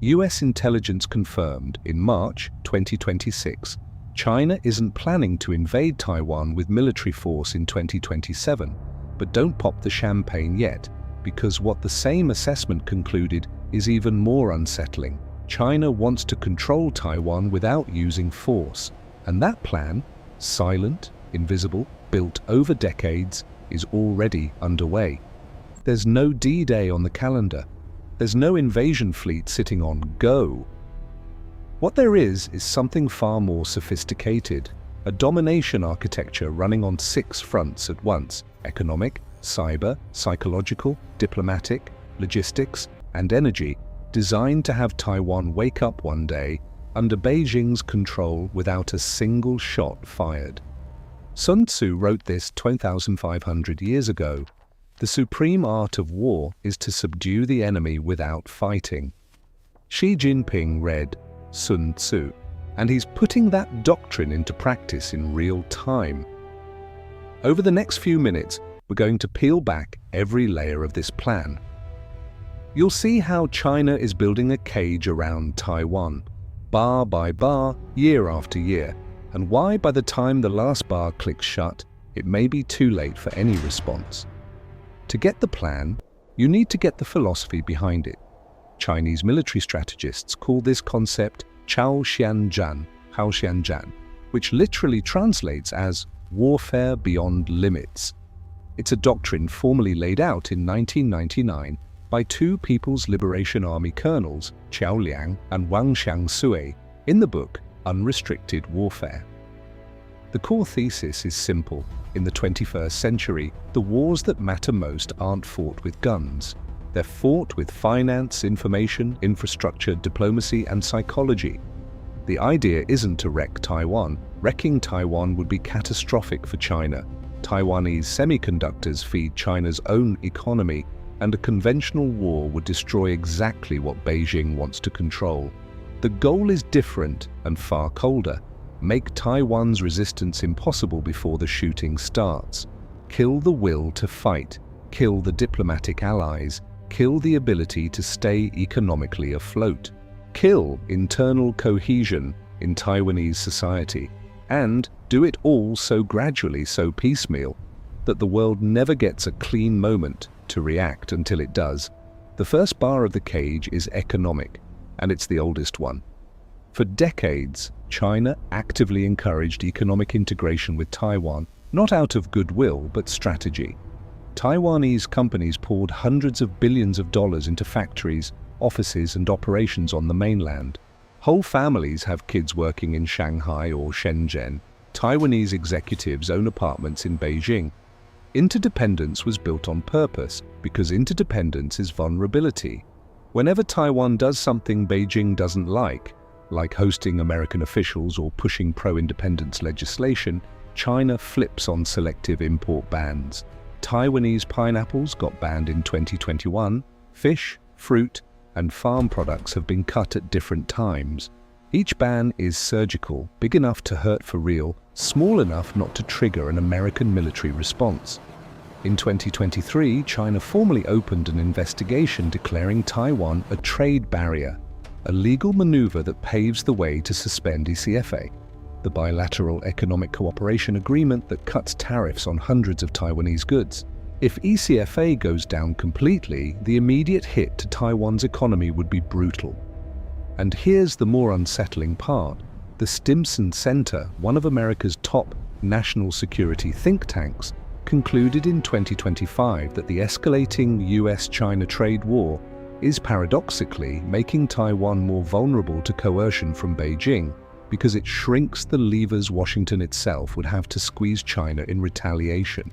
US intelligence confirmed in March 2026, China isn't planning to invade Taiwan with military force in 2027, but don't pop the champagne yet, because what the same assessment concluded is even more unsettling. China wants to control Taiwan without using force, and that plan, silent, invisible, built over decades, is already underway. There's no D-Day on the calendar. There's no invasion fleet sitting on go. What there is something far more sophisticated, a domination architecture running on 6 fronts at once: economic, cyber, psychological, diplomatic, logistics, and energy, designed to have Taiwan wake up one day under Beijing's control without a single shot fired. Sun Tzu wrote this 2,500 years ago. The supreme art of war is to subdue the enemy without fighting. Xi Jinping read Sun Tzu, and he's putting that doctrine into practice in real time. Over the next few minutes, we're going to peel back every layer of this plan. You'll see how China is building a cage around Taiwan, bar by bar, year after year, and why by the time the last bar clicks shut, it may be too late for any response. To get the plan, you need to get the philosophy behind it. Chinese military strategists call this concept Haoxianzhan, which literally translates as warfare beyond limits. It's a doctrine formally laid out in 1999 by 2 People's Liberation Army colonels, Qiao Liang and Wang Xiangsui, in the book Unrestricted Warfare. The core thesis is simple. In the 21st century, the wars that matter most aren't fought with guns. They're fought with finance, information, infrastructure, diplomacy, and psychology. The idea isn't to wreck Taiwan. Wrecking Taiwan would be catastrophic for China. Taiwanese semiconductors feed China's own economy, and a conventional war would destroy exactly what Beijing wants to control. The goal is different and far colder. Make Taiwan's resistance impossible before the shooting starts. Kill the will to fight. Kill the diplomatic allies. Kill the ability to stay economically afloat. Kill internal cohesion in Taiwanese society. And do it all so gradually, so piecemeal, that the world never gets a clean moment to react until it does. The first bar of the cage is economic, and it's the oldest one. For decades, China actively encouraged economic integration with Taiwan, not out of goodwill, but strategy. Taiwanese companies poured hundreds of billions of dollars into factories, offices, and operations on the mainland. Whole families have kids working in Shanghai or Shenzhen. Taiwanese executives own apartments in Beijing. Interdependence was built on purpose, because interdependence is vulnerability. Whenever Taiwan does something Beijing doesn't like hosting American officials or pushing pro-independence legislation, China flips on selective import bans. Taiwanese pineapples got banned in 2021. Fish, fruit, and farm products have been cut at different times. Each ban is surgical, big enough to hurt for real, small enough not to trigger an American military response. In 2023, China formally opened an investigation declaring Taiwan a trade barrier, a legal maneuver that paves the way to suspend ECFA, the bilateral economic cooperation agreement that cuts tariffs on hundreds of Taiwanese goods. If ECFA goes down completely, the immediate hit to Taiwan's economy would be brutal. And here's the more unsettling part. The Stimson Center, one of America's top national security think tanks, concluded in 2025 that the escalating US-China trade war is paradoxically making Taiwan more vulnerable to coercion from Beijing, because it shrinks the levers Washington itself would have to squeeze China in retaliation.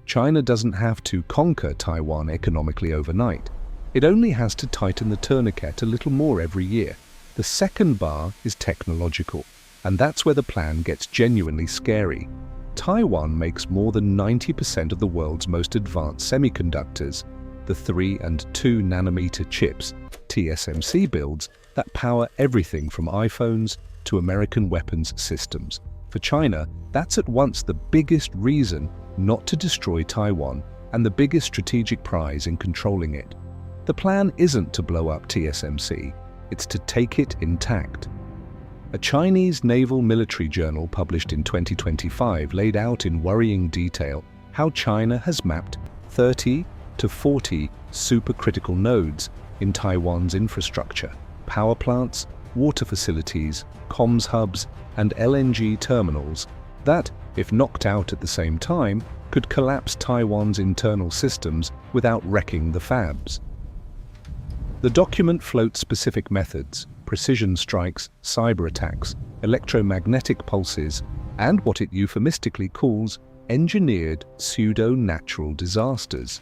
China doesn't have to conquer Taiwan economically overnight. It only has to tighten the tourniquet a little more every year. The second bar is technological, and that's where the plan gets genuinely scary. Taiwan makes more than 90% of the world's most advanced semiconductors, the 3 and 2 nanometer chips, TSMC builds, that power everything from iPhones to American weapons systems. For China, that's at once the biggest reason not to destroy Taiwan and the biggest strategic prize in controlling it. The plan isn't to blow up TSMC, it's to take it intact. A Chinese naval military journal published in 2025 laid out in worrying detail how China has mapped 30 to 40 supercritical nodes in Taiwan's infrastructure, power plants, water facilities, comms hubs, and LNG terminals that, if knocked out at the same time, could collapse Taiwan's internal systems without wrecking the fabs. The document floats specific methods, precision strikes, cyber attacks, electromagnetic pulses, and what it euphemistically calls engineered pseudo-natural disasters.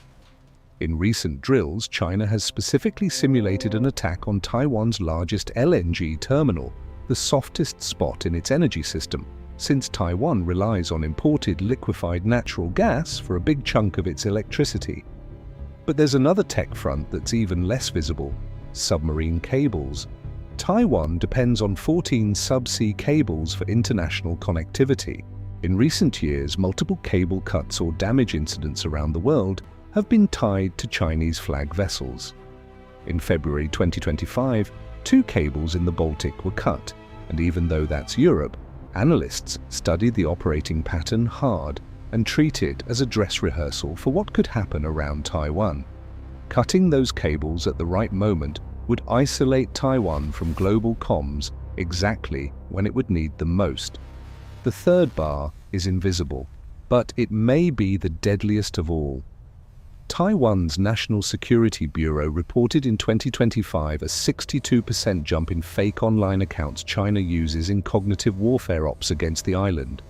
In recent drills, China has specifically simulated an attack on Taiwan's largest LNG terminal, the softest spot in its energy system, since Taiwan relies on imported liquefied natural gas for a big chunk of its electricity. But there's another tech front that's even less visible: submarine cables. Taiwan depends on 14 subsea cables for international connectivity. In recent years, multiple cable cuts or damage incidents around the world have been tied to Chinese flag vessels. In February 2025, 2 cables in the Baltic were cut, and even though that's Europe, analysts studied the operating pattern hard and treat it as a dress rehearsal for what could happen around Taiwan. Cutting those cables at the right moment would isolate Taiwan from global comms exactly when it would need them most. The third bar is invisible, but it may be the deadliest of all. Taiwan's National Security Bureau reported in 2025 a 62% jump in fake online accounts China uses in cognitive warfare ops against the island.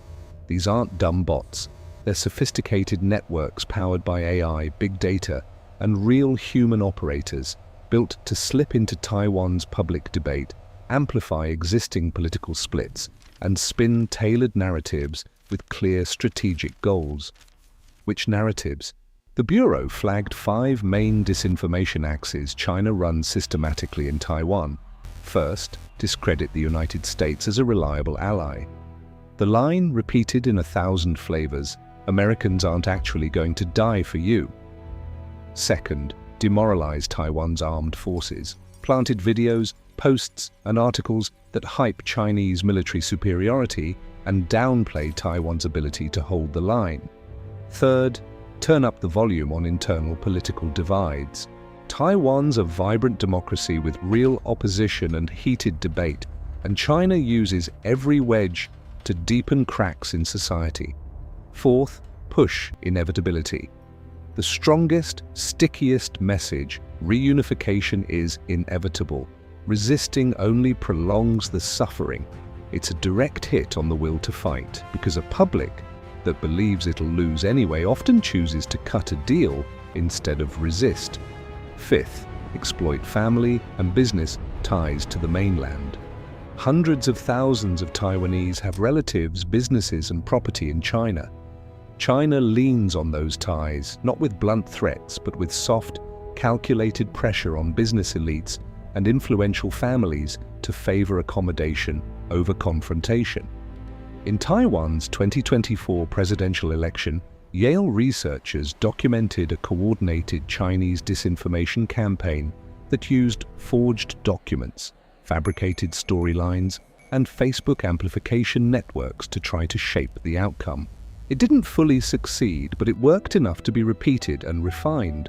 These aren't dumb bots. They're sophisticated networks powered by AI, big data, and real human operators, built to slip into Taiwan's public debate, amplify existing political splits, and spin tailored narratives with clear strategic goals. Which narratives? The Bureau flagged 5 main disinformation axes China runs systematically in Taiwan. First, discredit the United States as a reliable ally. The line, repeated in 1,000 flavors, "Americans aren't actually going to die for you." Second, demoralize Taiwan's armed forces. Planted videos, posts, and articles that hype Chinese military superiority and downplay Taiwan's ability to hold the line. Third, turn up the volume on internal political divides. Taiwan's a vibrant democracy with real opposition and heated debate, and China uses every wedge to deepen cracks in society. Fourth, push inevitability. The strongest, stickiest message: reunification is inevitable. Resisting only prolongs the suffering. It's a direct hit on the will to fight, because a public that believes it'll lose anyway often chooses to cut a deal instead of resist. Fifth, exploit family and business ties to the mainland. Hundreds of thousands of Taiwanese have relatives, businesses, and property in China. China leans on those ties, not with blunt threats, but with soft, calculated pressure on business elites and influential families to favor accommodation over confrontation. In Taiwan's 2024 presidential election, Yale researchers documented a coordinated Chinese disinformation campaign that used forged documents, fabricated storylines, and Facebook amplification networks to try to shape the outcome. It didn't fully succeed, but it worked enough to be repeated and refined.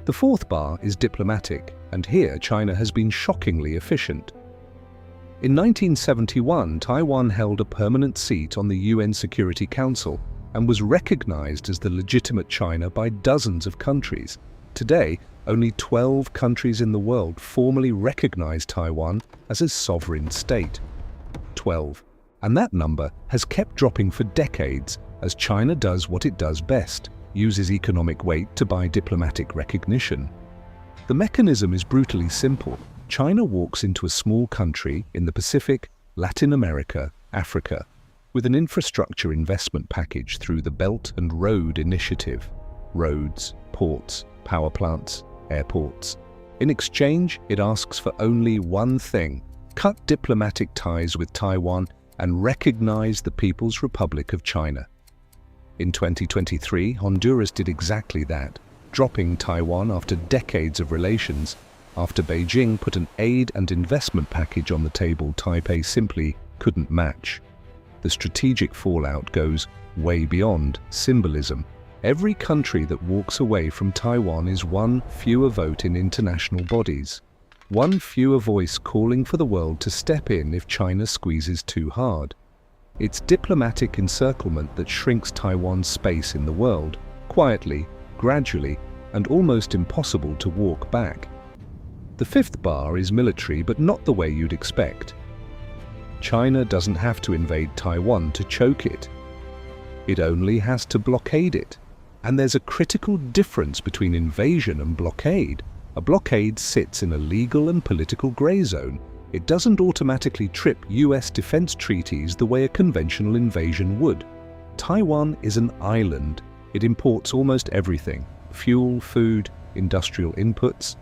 The fourth bar is diplomatic, and here China has been shockingly efficient. In 1971, Taiwan held a permanent seat on the UN Security Council and was recognized as the legitimate China by dozens of countries. Today, only 12 countries in the world formally recognize Taiwan as a sovereign state. 12. And that number has kept dropping for decades as China does what it does best: uses economic weight to buy diplomatic recognition. The mechanism is brutally simple. China walks into a small country in the Pacific, Latin America, Africa, with an infrastructure investment package through the Belt and Road Initiative: roads, ports, power plants, airports. In exchange, it asks for only one thing: cut diplomatic ties with Taiwan and recognize the People's Republic of China. In 2023, Honduras did exactly that, dropping Taiwan after decades of relations. After Beijing put an aid and investment package on the table Taipei simply couldn't match. The strategic fallout goes way beyond symbolism. Every country that walks away from Taiwan is one fewer vote in international bodies, one fewer voice calling for the world to step in if China squeezes too hard. It's diplomatic encirclement that shrinks Taiwan's space in the world, quietly, gradually, and almost impossible to walk back. The fifth bar is military, but not the way you'd expect. China doesn't have to invade Taiwan to choke it. It only has to blockade it. And there's a critical difference between invasion and blockade. A blockade sits in a legal and political gray zone. It doesn't automatically trip US defense treaties the way a conventional invasion would. Taiwan is an island. It imports almost everything: fuel, food, industrial inputs.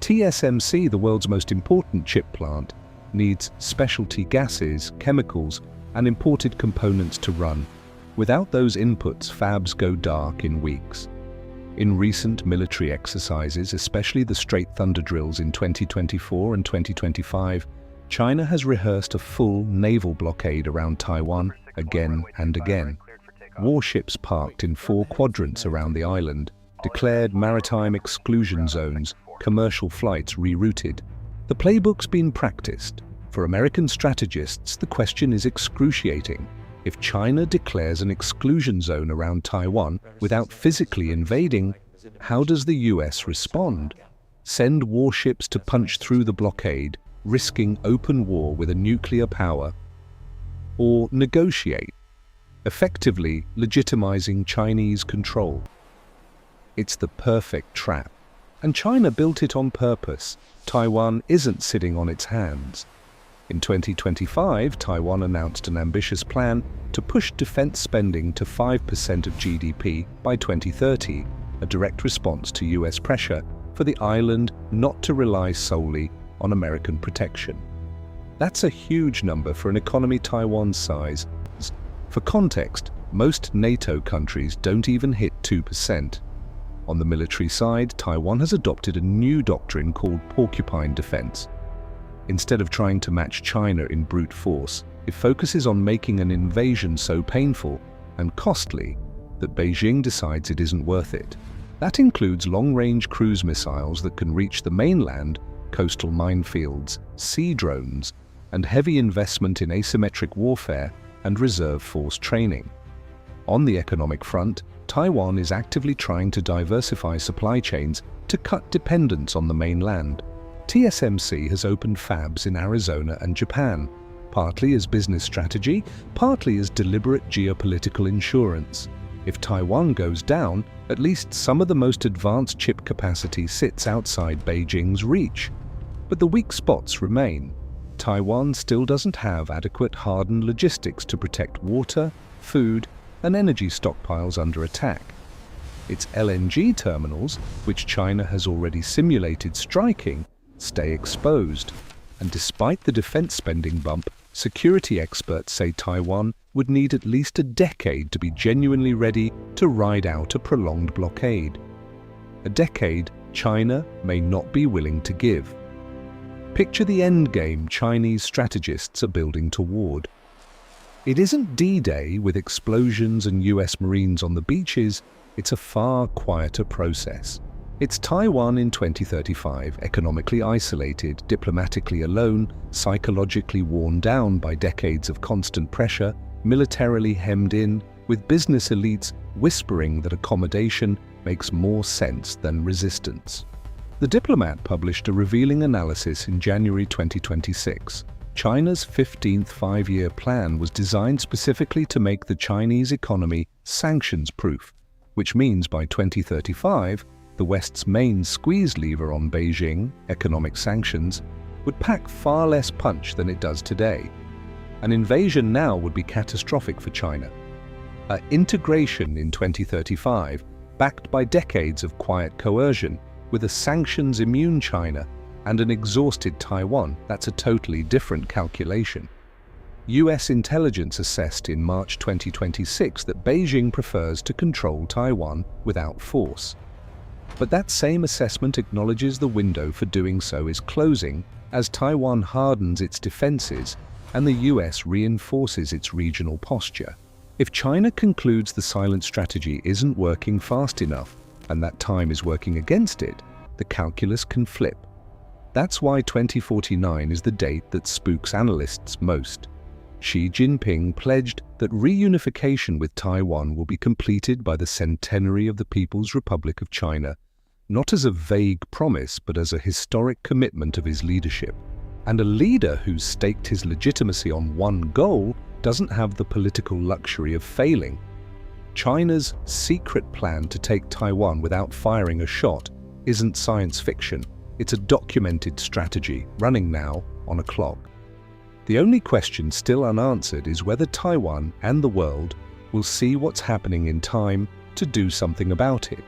TSMC, the world's most important chip plant, needs specialty gases, chemicals, and imported components to run. Without those inputs, fabs go dark in weeks. In recent military exercises, especially the Straight Thunder drills in 2024 and 2025, China has rehearsed a full naval blockade around Taiwan again and again. Warships parked in 4 quadrants around the island, declared maritime exclusion zones, commercial flights rerouted. The playbook's been practiced. For American strategists, the question is excruciating. If China declares an exclusion zone around Taiwan without physically invading, how does the US respond? Send warships to punch through the blockade, risking open war with a nuclear power? Or negotiate, effectively legitimizing Chinese control? It's the perfect trap. And China built it on purpose. Taiwan isn't sitting on its hands. In 2025, Taiwan announced an ambitious plan to push defense spending to 5% of GDP by 2030, a direct response to US pressure for the island not to rely solely on American protection. That's a huge number for an economy Taiwan's size. For context, most NATO countries don't even hit 2%. On the military side, Taiwan has adopted a new doctrine called porcupine defense. Instead of trying to match China in brute force, it focuses on making an invasion so painful and costly that Beijing decides it isn't worth it. That includes long-range cruise missiles that can reach the mainland, coastal minefields, sea drones, and heavy investment in asymmetric warfare and reserve force training. On the economic front, Taiwan is actively trying to diversify supply chains to cut dependence on the mainland. TSMC has opened fabs in Arizona and Japan, partly as business strategy, partly as deliberate geopolitical insurance. If Taiwan goes down, at least some of the most advanced chip capacity sits outside Beijing's reach. But the weak spots remain. Taiwan still doesn't have adequate hardened logistics to protect water, food, and energy stockpiles under attack. Its LNG terminals, which China has already simulated striking, stay exposed. And despite the defense spending bump, security experts say Taiwan would need at least a decade to be genuinely ready to ride out a prolonged blockade. A decade China may not be willing to give. Picture the endgame Chinese strategists are building toward. It isn't D-Day with explosions and US Marines on the beaches, it's a far quieter process. It's Taiwan in 2035, economically isolated, diplomatically alone, psychologically worn down by decades of constant pressure, militarily hemmed in, with business elites whispering that accommodation makes more sense than resistance. The Diplomat published a revealing analysis in January 2026. China's 15th five-year plan was designed specifically to make the Chinese economy sanctions-proof, which means by 2035, the West's main squeeze lever on Beijing, economic sanctions, would pack far less punch than it does today. An invasion now would be catastrophic for China. An integration in 2035, backed by decades of quiet coercion, with a sanctions-immune China and an exhausted Taiwan, that's a totally different calculation. US intelligence assessed in March 2026 that Beijing prefers to control Taiwan without force. But that same assessment acknowledges the window for doing so is closing as Taiwan hardens its defenses and the US reinforces its regional posture. If China concludes the silent strategy isn't working fast enough and that time is working against it, the calculus can flip. That's why 2049 is the date that spooks analysts most. Xi Jinping pledged that reunification with Taiwan will be completed by the centenary of the People's Republic of China, not as a vague promise but as a historic commitment of his leadership. And a leader who's staked his legitimacy on one goal doesn't have the political luxury of failing. China's secret plan to take Taiwan without firing a shot isn't science fiction. It's a documented strategy running now on a clock. The only question still unanswered is whether Taiwan and the world will see what's happening in time to do something about it.